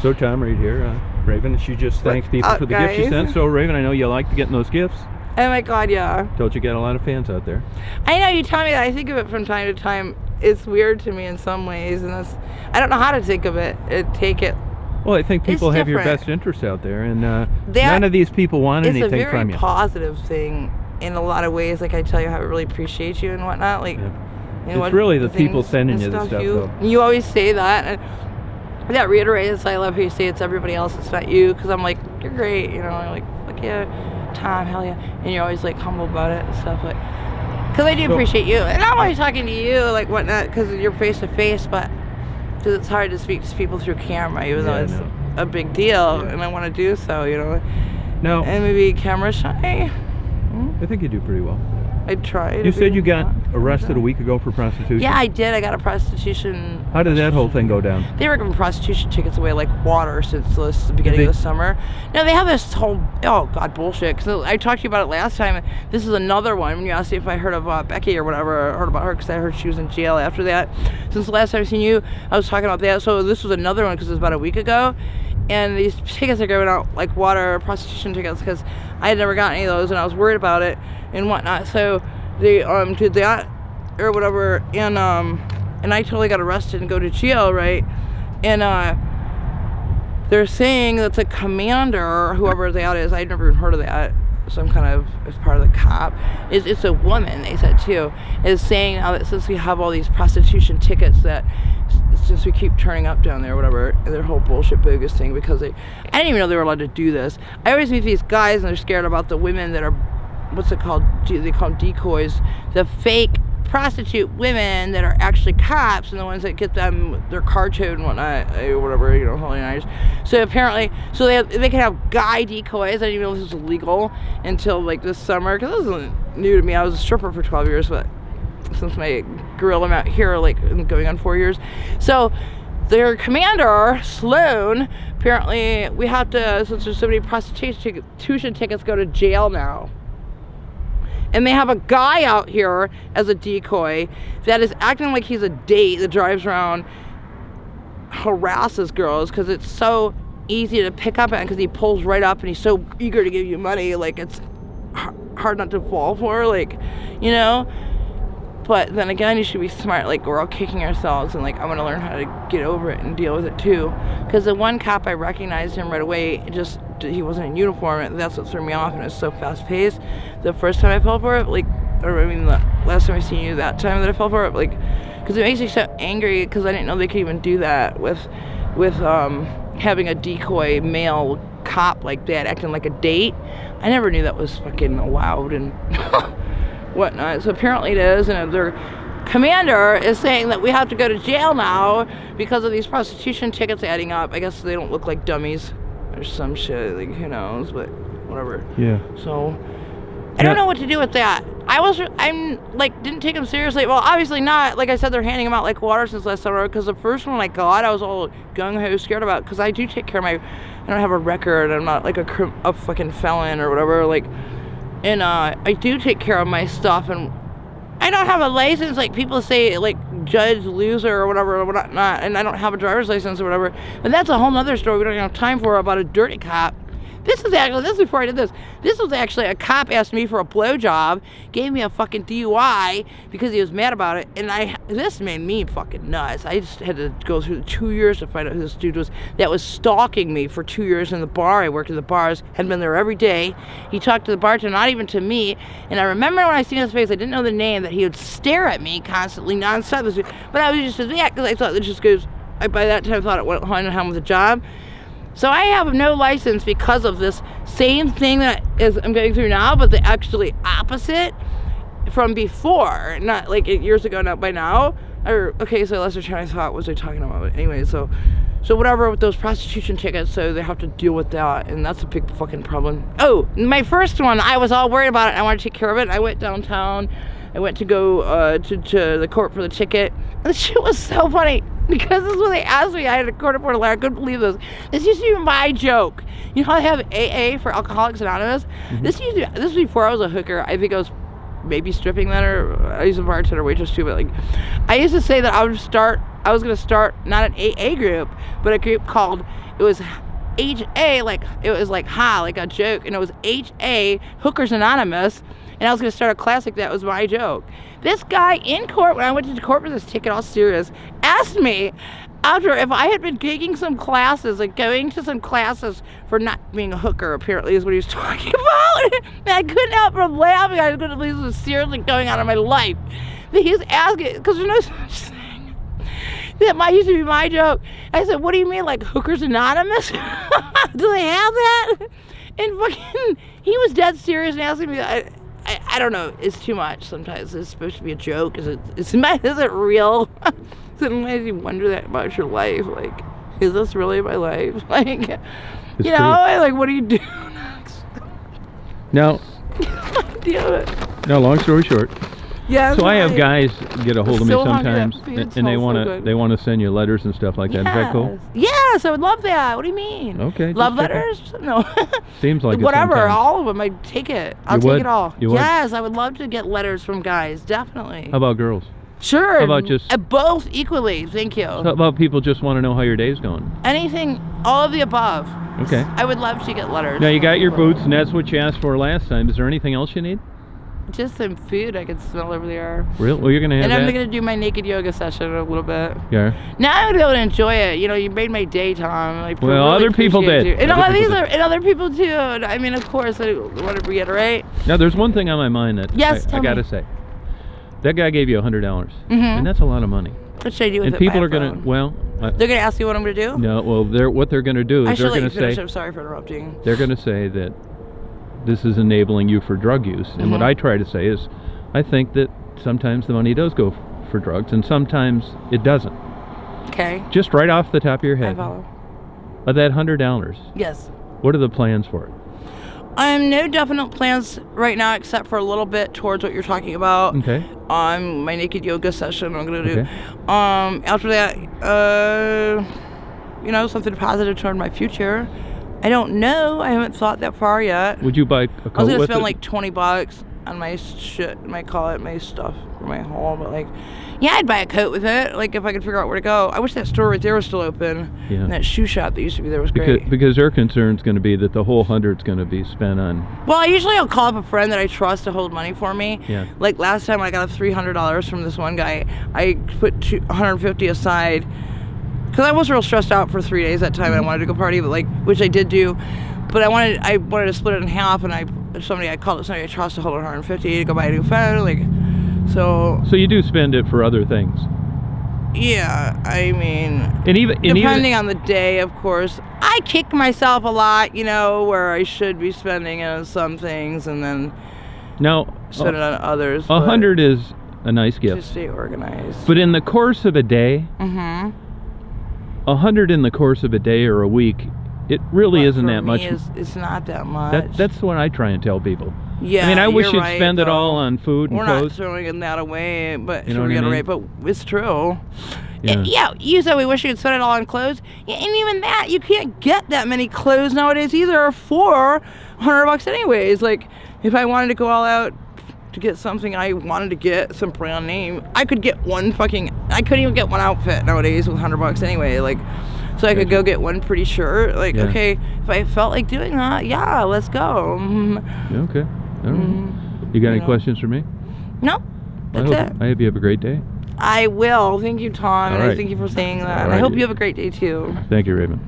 So Tom, right here, Raven, she just thanks people for the gifts she sent. So Raven, I know you like getting those gifts. Oh my God, yeah. Told you got a lot of fans out there. I know, you tell me that. I think of it from time to time. It's weird to me in some ways, and I don't know how to think of it. Take it. Well, I think people have your best interests out there, and none of these people want anything from you. It's a very positive thing in a lot of ways. Like, I tell you how I really appreciate you and whatnot. Like, it's really the people sending you the stuff. You always say that, and that reiterates. I love how you say it's everybody else, it's not you, because I'm like, you're great, you know. I'm like, fuck yeah, Tom, hell yeah, and you're always like humble about it and stuff, like, because I do appreciate you, and I'm always talking to you, like whatnot, because you're face to face, but because it's hard to speak to people through camera, even though it's a big deal, and I want to do so, you know. No. And maybe camera shy. I think you do pretty well. I tried. You said you got arrested a week ago for prostitution? Yeah, I did. I got a prostitution. How did that whole thing go down? They were giving prostitution tickets away like water since the beginning of the summer. No, they have this whole, oh God, bullshit. Because I talked to you about it last time. This is another one. When you asked me if I heard of Becky or whatever, I heard about her because I heard she was in jail after that. Since the last time I seen you, I was talking about that. So this was another one because it was about a week ago. And these tickets are going out like water prostitution tickets because I had never gotten any of those and I was worried about it and whatnot. So they did that or whatever, and I totally got arrested and go to jail, right? And they're saying that the commander, or whoever that is, I'd never even heard of that. Some kind of, as part of the cop, it's a woman, they said too, is saying now that since we have all these prostitution tickets that since we keep turning up down there, whatever, their whole bullshit bogus thing, because I didn't even know they were allowed to do this. I always meet these guys and they're scared about the women that are, what's it called? They call them decoys. The fake prostitute women that are actually cops and the ones that get them their car towed and whatnot, or whatever, you know, holy nice. So apparently, so they can have guy decoys. I didn't even know this was illegal until like this summer, because this isn't new to me. I was a stripper for 12 years, but since my gorilla I'm out here, like going on 4 years. So their Sloan, apparently we have to, since there's so many prostitution tickets, go to jail now. And they have a guy out here as a decoy that is acting like he's a date that drives around, harasses girls, because it's so easy to pick up on, because he pulls right up and he's so eager to give you money, like it's hard not to fall for, like, you know. But then again, you should be smart, like we're all kicking ourselves, and like I'm gonna learn how to get over it and deal with it too. Because the one cop, I recognized him right away, he wasn't in uniform, and that's what threw me off, and it was so fast paced. The first time I fell for it, like, or I mean the last time I seen you, that time that I fell for it, like, because it makes me so angry, because I didn't know they could even do that with having a decoy male cop like that, acting like a date. I never knew that was fucking allowed and whatnot. So apparently it is, and their commander is saying that we have to go to jail now because of these prostitution tickets adding up. I guess they don't look like dummies or some shit, like, who knows, but whatever. Yeah. So I don't know what to do with that. I'm like, didn't take them seriously. Well, obviously not. Like I said, they're handing them out like water since last summer, because the first one I got, I was all gung-ho scared about, because I do take care of I don't have a record, I'm not like a fucking felon or whatever, like, and I do take care of my stuff, and I don't have a license, like people say, like judge loser or whatever, not, and I don't have a driver's license or whatever, but that's a whole nother story we don't have time for, about a dirty cop. This is before I did this. This was actually a cop asked me for a blowjob, gave me a fucking DUI because he was mad about it, and this made me fucking nuts. I just had to go through 2 years to find out who this dude was that was stalking me for 2 years in the bar. I worked in the bars, had been there every day. He talked to the bartender, not even to me, and I remember when I seen his face, I didn't know the name, that he would stare at me constantly, nonstop. But I was just that, because I thought it just goes, by that time I thought it went hand in hand with the job. So I have no license because of this same thing that I'm going through now, but the actually opposite from before, not like 8 years ago, not by now. Or, okay, so Lester Train, I thought, was I talking about it? Anyway, so whatever with those prostitution tickets, so they have to deal with that, and that's a big fucking problem. Oh, my first one, I was all worried about it. I wanted to take care of it. I went downtown. I went to go to the court for the ticket. And the shit was so funny, because this is what they asked me. I had a court reporter letter. I couldn't believe this. This used to be my joke. You know how they have AA for Alcoholics Anonymous? Mm-hmm. This was before I was a hooker. I think I was maybe stripping then, or I was a bartender, waitress too, but like, I used to say that I would start I was gonna start not an AA group, but a group called, it was HA, like it was like like a joke, and it was HA, Hookers Anonymous, and I was gonna start a classic that was my joke. This guy in court, when I went to court with this ticket, all serious, asked me after if I had been taking some classes, like going to some classes for not being a hooker, apparently is what he was talking about. And I couldn't help from laughing. I couldn't believe this was seriously going on in my life. But he's asking, because there's no such thing. That used to be my joke. I said, what do you mean, like Hookers Anonymous? Do they have that? And fucking, he was dead serious and asking me, I don't know, it's too much sometimes. It's supposed to be a joke. Is it real? Sometimes you wonder that about your life. Like, is this really my life? Like, It's you know, true. like, what do you do next? Now, Damn it. now, long story short. Yeah. So I have guys get a hold of me So hungry, sometimes, that food and smells so good. they want to send you letters and stuff like that. Is that cool? Yes, I would love that. What do you mean? Okay, Love just checking. letters? No. Seems like it Whatever, sometimes. all of them. I'd take it. I'll You take would? it all. You would? Yes, I would love to get letters from guys. Definitely. How about girls? Sure. How about just- both equally? Thank you. How about people just want to know how your day's going? Anything, all of the above. Okay. I would love to get letters. Now you got your boots, and that's what you asked for last time. Is there anything else you need? Just some food I could smell over there. Real? Well, you're gonna have And that. I'm going to do my naked yoga session in a little bit. Yeah. Now I'm going to be able to enjoy it. You know, you made my day, Tom. I Well, really other people appreciate did. you. And Other people and other people too. And I mean, of course, I want to reiterate. Now there's one thing on my mind that Yes, I tell gotta me. say. That guy gave you $100, and that's a lot of money. What should I do with And it? people by are gonna, phone? well, They're going to ask you what I'm going to do? no, well, what they're gonna do I is should they're let you gonna finish. say I'm sorry for interrupting. they're gonna say that this is enabling you for drug use, and what I try to say is, I think that sometimes the money does go for drugs, and sometimes it doesn't. Okay. Just right off the top of your I head, follow. of that $100, Yes. what are the plans for it? No definite plans right now, except for a little bit towards what you're talking about. Okay. My naked yoga session I'm gonna do. Okay. After that, you know, something positive toward my future. I don't know. I haven't thought that far yet. Would you buy a coat I was gonna with spend it? like $20 on my shit, my stuff for my haul, but like, yeah, I'd buy a coat with it. Like if I could figure out where to go. I wish that store right there was still open. Yeah. And that shoe shop that used to be there was great. Because their concern's going to be that the whole 100's going to be spent on. Well, I'll call up a friend that I trust to hold money for me. Yeah. Like last time I got $300 from this one guy. I put $150 aside because I was real stressed out for 3 days that time and I wanted to go party, but like, which I did do. But I wanted to split it in half, and I called up somebody I trust to hold $150 to go buy a new phone. Like, so So you do spend it for other things. yeah, I mean, And even depending on the day, of course. I kick myself a lot, you know, where I should be spending it on some things and then now spend it on others. 100 is a nice but to gift. stay organized. But in the course of a day, Mm-hmm. 100 in the course of a day or a week, it really isn't that much. It's not that much. That's what I try and tell people. Yeah, I mean, I wish you're you'd right, spend it though. all on food and We're clothes. not throwing that away, but You know to what I mean? reiterate, but it's true. Yeah. Yeah, you said we wish you could spend it all on clothes. Yeah, and even that, you can't get that many clothes nowadays either for $100 anyways. Like, if I wanted to go all out to get something I wanted to get, some brand name, I couldn't even get one outfit nowadays with $100 anyway. Like, so I could go get one pretty shirt. Like, Yeah. okay, if I felt like doing that, yeah, let's go. Okay. All right. You got any know. questions for me? No, that's it. I hope you have a great day. I will. Thank you, Tom. All And I right. thank you for saying that. All And I hope righty. you have a great day too. Thank you, Raven.